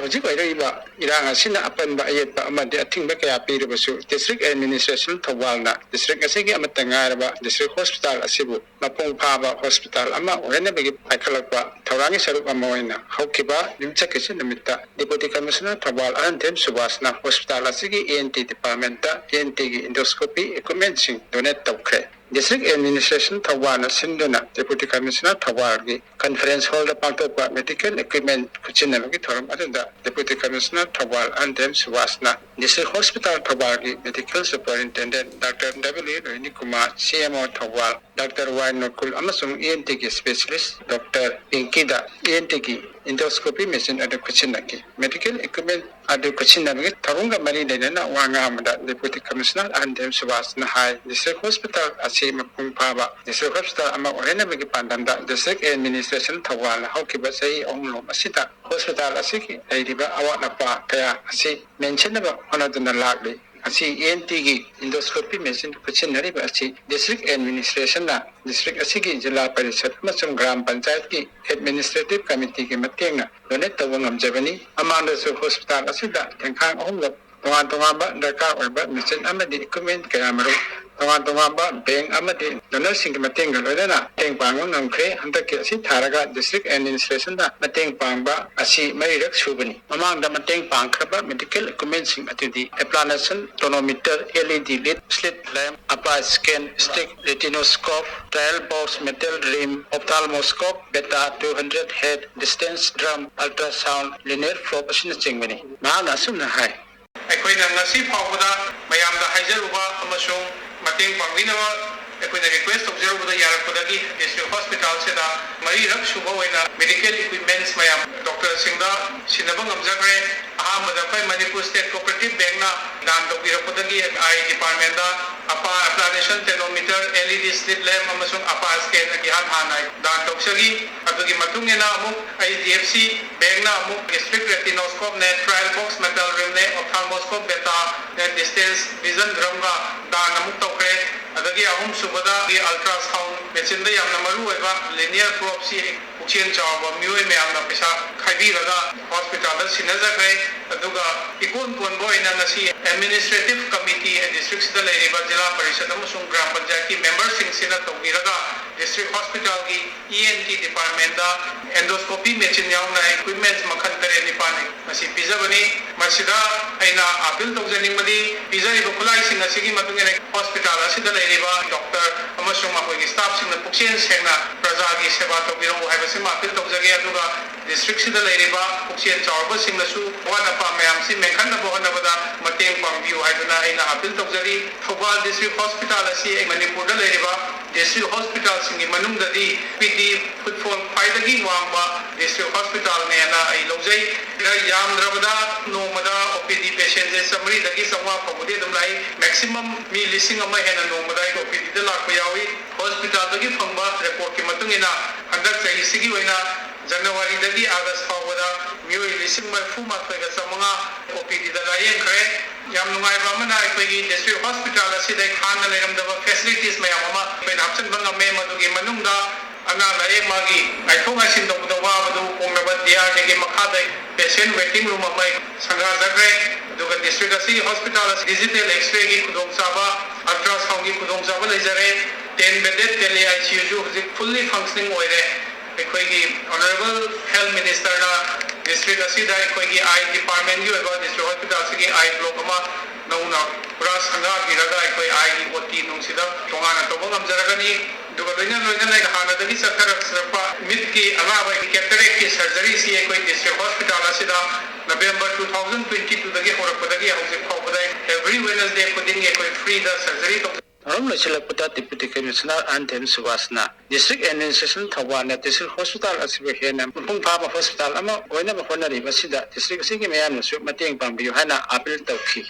hojik oiraiba irang asina apanba ayetba amade athingba kaya piribasu district administration Thoubal district asigi amatangaraba district hospital asibu mapung phaba hospital ama orenabagi paikhalakba thaurangi saruk ama oina haukiba limchakisi nimitta deputy commissioner Thoubal Anthem Subasna hospital asigi ENT department ENT gi endoscopy equipment sing donate tawkhre District Administration Thoubal Sinduna Deputy Commissioner Thoubal gi conference hall da pangtokpa medical equipment kuchinamagi thoram adunda Deputy Commissioner Thoubal Anthem Subasna District Hospital Thoubal gi medical superintendent Dr. W. Rohini Kumar CMO Thoubal Dr. Y. Nokul amasung ENT gi specialist Dr. Pinkida ENT gi endoscopy machine adu kuchinaki medical equipment adu kuchinamagi tharunga mari lenana wanga amada Deputy Commissioner Anthem Subasna High District Hospital mapung phaba district hospital ama orenabagi pandamda district administration Thoubal haukiba sei onglom asita hospital asiki leiriba awatnapa kaya asi mentionaba onaduna lagli asi ENT gi endoscopy machine kuchinariba asi district administration na district asigi jilla parishad amasung gram panchayat ki administrative committee ki matengna donate tawangam jabani amanda su hospital asida tengkhang ahumlop tongan-tongan darkar oiba machine amadi equipment kaya maru tongan-tongan bank amadi donor sing mateng galodana teng pangon namkre handaki asi tharaga district administration da mateng pangba asi marirak subani mamang da mateng pangkhaba medical equipment sing atudi applanation tonometer LED lit slit lamp apa scan stick retinoscope trial box metal rim ophthalmoscope beta 200 head distance drum ultrasound linear probe asina chingmani maana sumna hai ꯑꯩꯈꯣꯏꯅ ꯉꯁꯤ ꯐꯥꯎꯕꯗ ꯃꯌꯥꯝꯗ ꯍꯥꯏꯖꯔꯨꯕ ꯑꯃꯁꯨꯡ ꯃꯇꯦꯡ ꯄꯥꯡꯕꯤꯅꯕ ꯑꯩꯈꯣꯏꯅ request ꯇꯧꯖꯔꯨꯕꯗ ꯌꯥꯔꯛꯄꯗꯒꯤ district ꯍꯣꯁꯄꯤꯇꯥꯜꯁꯤꯗ ꯃꯔꯤꯔꯛ ꯁꯨꯕ ꯑꯣꯏꯅ ꯃꯦꯗꯤꯀꯦꯜ ꯏꯀ꯭ꯋꯤꯞꯃꯦꯟꯠꯁ ꯃꯌꯥꯝ ꯗꯣꯛꯇꯔꯁꯤꯡꯗ ꯁꯤꯟꯅꯕ ꯉꯝꯖꯈ꯭ꯔꯦ ꯑꯍꯥꯟꯕꯗ ꯑꯩꯈꯣꯏ ꯃꯅꯤꯄꯨꯔ ꯁ꯭ꯇꯦꯠ ꯀꯣꯑꯣꯄꯔꯦꯇꯤꯚ ꯕꯦꯡꯛꯅ ꯗꯥꯟ ꯇꯧꯕꯤꯔꯛꯄꯗꯒꯤ ꯑꯥꯏ ꯗꯤꯄꯥꯔꯠꯃꯦꯟꯠꯗ ꯑꯄꯥ ꯑꯦꯄ꯭ꯂꯥꯅꯦꯁꯟ ꯇꯦꯅꯣꯃꯤꯇꯔ LED ꯁ꯭ꯂꯤꯠ ꯂꯦꯝꯞ ꯑꯃꯁꯨꯡ ꯑꯄꯥ ꯁ꯭ꯀꯦꯟꯒꯤ ꯍꯥꯟꯅ ꯗꯥꯟ ꯇꯧꯖꯈꯤ ꯑꯗꯨꯒꯤ ꯃꯇꯨꯡ ꯏꯟꯅ ꯑꯃꯨꯛ HDFC ꯕꯦꯡꯛꯅ ꯑꯃꯨꯛ ꯗꯤꯁꯇ꯭ꯔꯤꯛ ꯔꯦꯇꯤꯅꯣꯁꯀꯣꯞꯅꯦ ꯇ꯭ꯔꯥꯌꯦꯜ ꯕꯣꯛꯁ ꯃꯦꯇꯜ ꯔꯤꯝꯅꯦ ꯑꯣꯞꯊꯥꯜꯃꯣꯁꯀꯣꯞ ꯕꯦꯇꯥ ꯗꯤꯁꯇꯦꯟꯁ ꯚꯤꯖꯟ ꯗ꯭ꯔꯝꯒ ꯗꯥꯟ ꯑꯃꯨꯛ ꯇꯧꯈ꯭ꯔꯦ ꯑꯗꯒꯤ ꯑꯍꯨꯝꯁꯨꯕꯗ ꯑꯜꯇ꯭ꯔꯥꯁꯥꯎꯟ ꯃꯦꯆꯤꯟꯗ ꯌꯥꯝꯅ ꯃꯔꯨꯑꯣꯏꯕ ꯂꯤꯅꯤꯌꯔ ꯄ꯭ꯔꯣꯕꯁꯤ ꯄꯨꯛꯆꯦꯜ ꯆꯥꯎꯕ ꯃꯤꯑꯣꯏ ꯃꯌꯥꯝꯅ ꯄꯩꯁꯥ ꯈꯥꯏꯕꯤꯔꯒ ꯍꯣꯁꯄꯤꯇꯥꯜꯗ ꯁꯤꯟꯅꯖꯈ꯭ꯔꯦ ꯑꯗꯨꯒ ꯏꯀꯣꯟ ꯀꯣꯟꯕ ꯑꯣꯏꯅ ꯉꯁꯤ ꯑꯦꯗꯃꯤꯅꯤꯁꯇ꯭ꯔꯦꯇꯤꯚ ꯀꯃꯤꯇꯤ ꯗꯤꯁꯇ꯭ꯔꯤꯛꯁꯤꯗ ꯂꯩꯔꯤꯕ ꯖꯤꯜꯂꯥ ꯄꯔꯤꯁꯠ ꯑꯃꯁꯨꯡ ꯒ꯭ꯔꯥꯝ ꯄꯟꯆꯥꯌꯠꯀꯤ ꯃꯦꯝꯕꯔꯁꯤꯡꯁꯤꯅ ꯇꯧꯕꯤꯔꯒ ꯗꯤꯁꯇ꯭ꯔꯤꯛ ꯍꯣꯁꯄꯤꯇꯥꯜꯒꯤ ENT ꯗꯤꯄꯥꯔꯠꯃꯦꯟꯠꯗ ꯑꯦꯟꯗꯣꯁꯀꯣꯄꯤ ꯃꯦꯆꯤꯟ ꯌꯥꯎꯅ ꯏꯀ꯭ꯋꯤꯞꯃꯦꯟꯠꯁ ꯃꯈꯜ 7-9 ꯉꯁꯤ ꯄꯤꯖꯕꯅꯤ ꯃꯁꯤꯗ ꯑꯩꯅ ꯑꯄꯤꯜ ꯇꯧꯖꯅꯤꯡꯕꯗꯤ ꯄꯤꯖꯔꯤꯕ ꯈꯨꯠꯂꯥꯏꯁꯤꯡ ꯑꯁꯤꯒꯤ ꯃꯇꯨꯡ ꯏꯟꯅ ꯍꯣꯁꯄꯤꯇꯥꯜ ꯑꯁꯤꯗ ꯂꯩꯔꯤꯕ ꯗꯣꯛꯇꯔ ꯑꯃꯁꯨꯡ ꯃꯈꯣꯏꯒꯤ ꯁ꯭ꯇꯥꯐꯁꯤꯡꯅ ꯄꯨꯛꯆꯦꯜ ꯁꯦꯡꯅ ꯄ꯭ꯔꯖꯥꯒꯤ ꯁꯦꯕꯥ ꯇꯧꯕꯤꯔꯛꯎ ꯍꯥꯏꯕꯁꯤꯃ ꯑꯄꯤꯜ ꯇꯧꯖꯒꯦ ꯑꯗꯨꯒ ꯗꯤꯁꯇ꯭ꯔꯤꯛꯁꯤꯗ ꯂꯩꯔꯤꯕ ꯄꯨꯛꯆꯦꯜ ꯆꯥꯎꯔꯕꯁꯤꯡꯅꯁꯨ ꯑꯋꯥꯠ ꯑꯄꯥ ꯃꯌꯥꯝꯁꯤ ꯃꯦꯟꯈꯠꯅꯕ ꯍꯣꯠꯅꯕꯗ ꯃꯇꯦꯡ ꯄꯥꯡꯕꯤꯌꯨ ꯍꯥꯏꯗꯨꯅ ꯑꯩꯅ ꯑꯄꯤꯜ ꯇꯧꯖꯔꯤ ꯊꯧꯕꯥꯜ ꯗꯤꯁꯇ꯭ꯔꯤꯛ ꯍꯣꯁꯄꯤꯇꯥꯜ ꯑꯁꯤ ꯃꯅꯤꯄꯨꯔꯗ ꯂꯩꯔꯤꯕ ꯗꯤꯁꯇ꯭ꯔꯤꯛ ꯍꯣꯁꯄꯤꯇꯥꯜꯁꯤꯡꯒꯤ ꯃꯅꯨꯡꯗꯗꯤ ꯄꯤꯗꯤ ꯐꯨꯠꯐꯣꯜ ꯈ꯭ꯋꯥꯏꯗꯒꯤ ꯋꯥꯡꯕ ꯗꯤꯁꯇ꯭ꯔꯤꯛ ꯍꯣꯁꯄꯤꯇꯥꯜꯅꯦꯅ ꯑꯩ ꯂꯧꯖꯩ ꯌꯥꯝꯗ꯭ꯔꯕꯗ ꯅꯣꯡꯃꯗ OPD ꯄꯦꯁꯦꯟꯁꯦ 100ꯗꯒꯤ 900 ꯐꯥꯎꯕꯗꯤ ꯑꯗꯨꯝ ꯂꯥꯛꯏ ꯃꯦꯛꯁꯤꯃꯝ ꯃꯤ 1,000 ꯍꯦꯟꯅ ꯅꯣꯡꯃꯗ OPDꯗ ꯂꯥꯛꯄ ꯌꯥꯎꯏ ꯍꯣꯁꯄꯤꯇꯥꯜꯗꯒꯤ ꯐꯪꯕ ꯔꯤꯄꯣꯔꯠꯀꯤ ꯃꯇꯨꯡ ꯏꯟꯅ ꯍꯟꯗꯛ ꯆꯍꯤꯁꯤꯒꯤ ꯑꯣꯏꯅ ꯖꯅꯋꯥꯔꯤꯗꯒꯤ ꯑꯥꯒꯁ ꯐꯥꯎꯕꯗ ꯃꯤꯑꯣꯏ 34,900 OPDꯗ ꯂꯥꯌꯦꯡꯈ꯭ꯔꯦ ꯌꯥꯝ ꯅꯨꯡꯉꯥꯏꯕ ꯑꯃꯅ ꯑꯩꯈꯣꯏꯒꯤ ꯗꯤꯁꯇ꯭ꯔꯤꯛ ꯍꯣꯁꯄꯤꯇꯥꯜ ꯑꯁꯤꯗ ꯍꯥꯟꯅ ꯂꯩꯔꯝꯗꯕ ꯐꯦꯁꯤꯂꯤꯇꯤꯁ ꯃꯌꯥꯝ ꯑꯃ ꯑꯩꯈꯣꯏꯅ ꯍꯥꯞꯆꯤꯟꯕ ꯉꯝꯃꯦ ꯃꯗꯨꯒꯤ ꯃꯅꯨꯡꯗ ꯑꯅꯥ ꯂꯥꯌꯦꯡ ꯃꯥꯒꯤ ꯉꯥꯏꯊꯣꯛ ꯉꯥꯏꯁꯤꯟ ꯇꯧꯕꯗ ꯋꯥꯕꯗꯨ ꯀꯣꯡꯅꯕ DRDꯒꯤ ꯃꯈꯥꯗ ꯄꯦꯁꯦꯟ ꯋꯦꯇꯤꯡ ꯔꯨꯝ ꯑꯃ ꯁꯪꯒꯥꯖꯈ꯭ꯔꯦ ꯑꯗꯨꯒ ꯗꯤꯁꯇ꯭ꯔꯤꯛ ꯑꯁꯤ ꯍꯣꯁꯄꯤꯇꯥꯜ ꯑꯁꯤ ꯗꯤꯖꯤꯇꯦꯜ ꯑꯦꯛꯁꯔꯦꯒꯤ ꯈꯨꯗꯣꯡꯆꯥꯕ ꯑꯜꯇ꯭ꯔꯥꯁꯥꯎꯟꯒꯤ ꯈꯨꯗꯣꯡꯆꯥꯕ ꯂꯩꯖꯔꯦ 10 bedded ꯇꯦꯂꯤ ICUꯁꯨ ꯍꯧꯖꯤꯛ ꯐꯨꯜꯂꯤ ꯐꯪꯁꯅꯤꯡ ꯑꯣꯏꯔꯦ ꯑꯩꯈꯣꯏꯒꯤ ꯑꯣꯅꯔꯦꯕꯜ ꯍꯦꯜꯊ ꯃꯤꯅꯤꯁꯇꯔꯅ ꯗꯤꯁꯇ꯭ꯔꯤꯛ ꯑꯁꯤꯗ ꯑꯩꯈꯣꯏꯒꯤ ꯑꯥꯏ ꯗꯤꯄꯥꯔꯠꯃꯦꯟꯠꯒꯤ ꯑꯣꯏꯕ ꯗꯤꯁꯇ꯭ꯔꯤꯛ ꯍꯣꯁꯄꯤꯇꯥꯜꯁꯤꯒꯤ ꯑꯥꯏ ꯕ꯭ꯂꯣꯛ ꯑꯃ ꯅꯧꯅ ꯄꯨꯔꯥ ꯁꯪꯒꯥꯕꯤꯔꯒ ꯑꯩꯈꯣꯏ ꯑꯥꯏꯒꯤ OT ꯅꯨꯡꯁꯤꯗ ꯇꯣꯉꯥꯟꯅ ꯇꯧꯕ ꯉꯝꯖꯔꯒꯅꯤ ꯑꯗꯨꯒ ꯂꯣꯏꯅ ꯍꯥꯟꯅꯗꯒꯤ ꯆꯠꯊꯔꯛꯄ ꯃꯤꯠꯀꯤ ꯑꯅꯥꯕ ꯀꯦꯇꯔꯦꯛꯀꯤ ꯁꯔꯖꯔꯤꯁꯤ ꯑꯩꯈꯣꯏ ꯗꯤꯁꯇ꯭ꯔꯤꯛ ꯍꯣꯁꯄꯤꯇꯥꯜ ꯑꯁꯤꯗ ꯅꯕꯦꯝꯕꯔ 2022ꯗꯒꯤ ꯍꯧꯔꯛꯄꯗꯒꯤ ꯍꯧꯖꯤꯛ ꯐꯥꯎꯕꯗ ꯑꯦꯚ꯭ꯔꯤ ꯋꯦꯅꯁꯗꯦ ꯈꯨꯗꯤꯡꯒꯤ ꯑꯩꯈꯣꯏ ꯐ꯭ꯔꯤꯗ ꯁꯔꯖꯔꯤ ꯇꯧꯖꯩ Laisilakpata Deputy Commissioner Anthem Subasna District Administration Thoubal District Hospital asibu hena mapung phaba hospital ama oinaba honari basida district asigi mayamnasu mateng pangbiyu hana appeal tawkhi